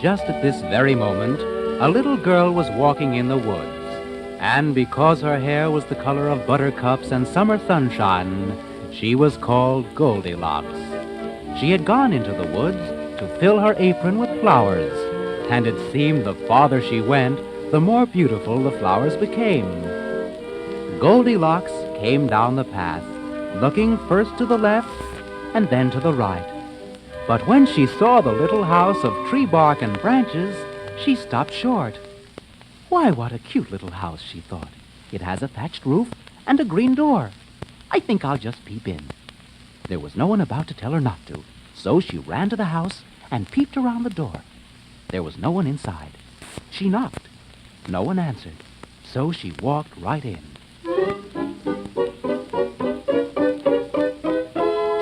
just at this very moment, a little girl was walking in the woods. And because her hair was the color of buttercups and summer sunshine, she was called Goldilocks. She had gone into the woods to fill her apron with flowers, and it seemed the farther she went, the more beautiful the flowers became. Goldilocks came down the path, looking first to the left and then to the right. But when she saw the little house of tree bark and branches, she stopped short. Why, what a cute little house, she thought. It has a thatched roof and a green door. I think I'll just peep in. There was no one about to tell her not to, so she ran to the house and peeped around the door. There was no one inside. She knocked. No one answered, so she walked right in.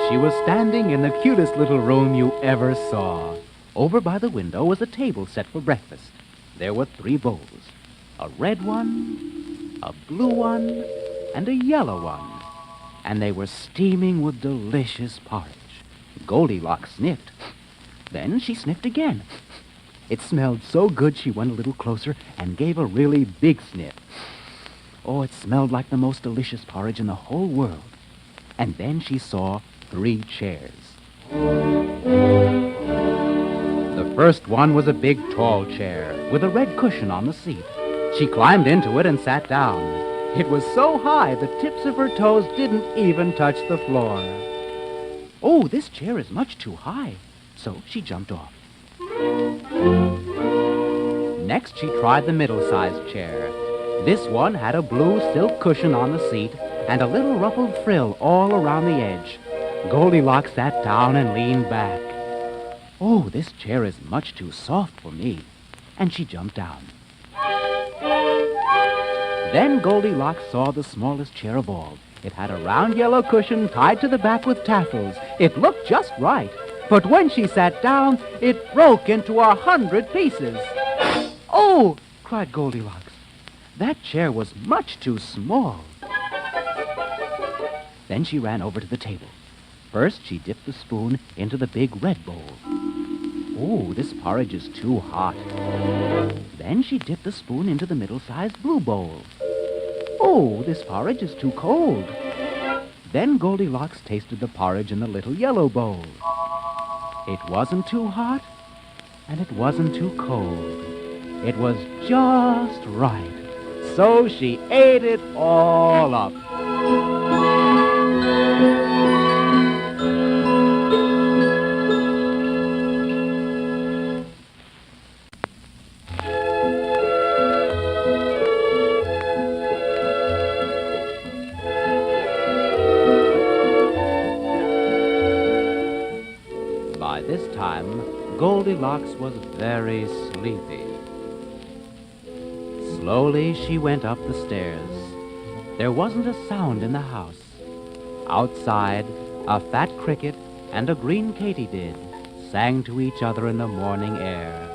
She was standing in the cutest little room you ever saw. Over by the window was a table set for breakfast. There were 3 bowls, a red one, a blue one, and a yellow one. And they were steaming with delicious porridge. Goldilocks sniffed. Then she sniffed again. It smelled so good she went a little closer and gave a really big sniff. Oh, it smelled like the most delicious porridge in the whole world. And then she saw 3 chairs. The first one was a big, tall chair with a red cushion on the seat. She climbed into it and sat down. It was so high the tips of her toes didn't even touch the floor. Oh, this chair is much too high, so she jumped off. Next, she tried the middle-sized chair. This one had a blue silk cushion on the seat and a little ruffled frill all around the edge. Goldilocks sat down and leaned back. Oh, this chair is much too soft for me. And she jumped down. Then Goldilocks saw the smallest chair of all. It had a round yellow cushion tied to the back with tassels. It looked just right. But when she sat down, it broke into 100 pieces. Oh, cried Goldilocks. That chair was much too small. Then she ran over to the table. First, she dipped the spoon into the big red bowl. Oh, this porridge is too hot. Then she dipped the spoon into the middle-sized blue bowl. Oh, this porridge is too cold. Then Goldilocks tasted the porridge in the little yellow bowl. It wasn't too hot, and it wasn't too cold. It was just right. So she ate it all up. By this time, Goldilocks was very sleepy. Slowly she went up the stairs. There wasn't a sound in the house. Outside, a fat cricket and a green katydid sang to each other in the morning air.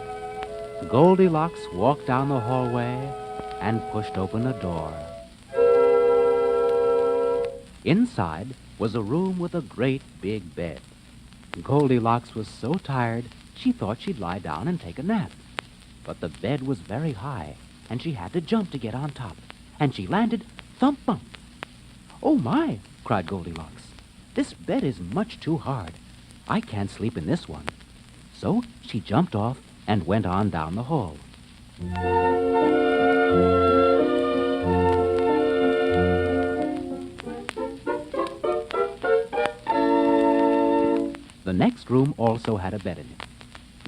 Goldilocks walked down the hallway and pushed open a door. Inside was a room with a great big bed. Goldilocks was so tired, she thought she'd lie down and take a nap. But the bed was very high, and she had to jump to get on top. And she landed thump-bump. Oh, my, cried Goldilocks. This bed is much too hard. I can't sleep in this one. So she jumped off and went on down the hall. The next room also had a bed in it.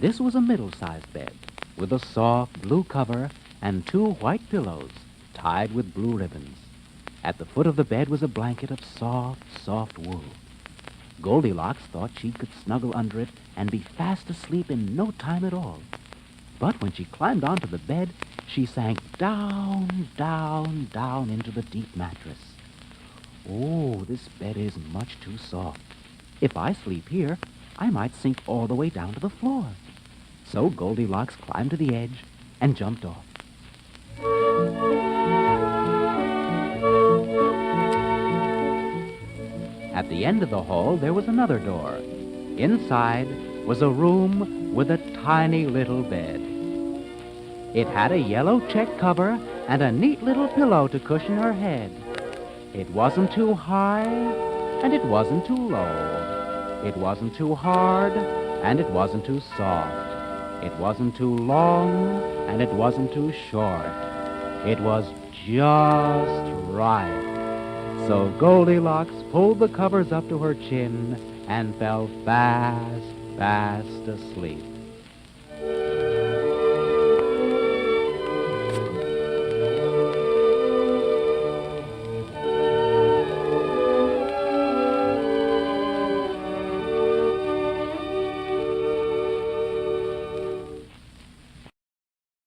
This was a middle-sized bed with a soft blue cover and 2 white pillows tied with blue ribbons. At the foot of the bed was a blanket of soft, soft wool. Goldilocks thought she could snuggle under it and be fast asleep in no time at all. But when she climbed onto the bed, she sank down, down, down into the deep mattress. Oh, this bed is much too soft. If I sleep here, I might sink all the way down to the floor. So Goldilocks climbed to the edge and jumped off. At the end of the hall, there was another door. Inside was a room with a tiny little bed. It had a yellow check cover and a neat little pillow to cushion her head. It wasn't too high, and it wasn't too low. It wasn't too hard, and it wasn't too soft. It wasn't too long, and it wasn't too short. It was just right. So Goldilocks pulled the covers up to her chin and fell fast, fast asleep.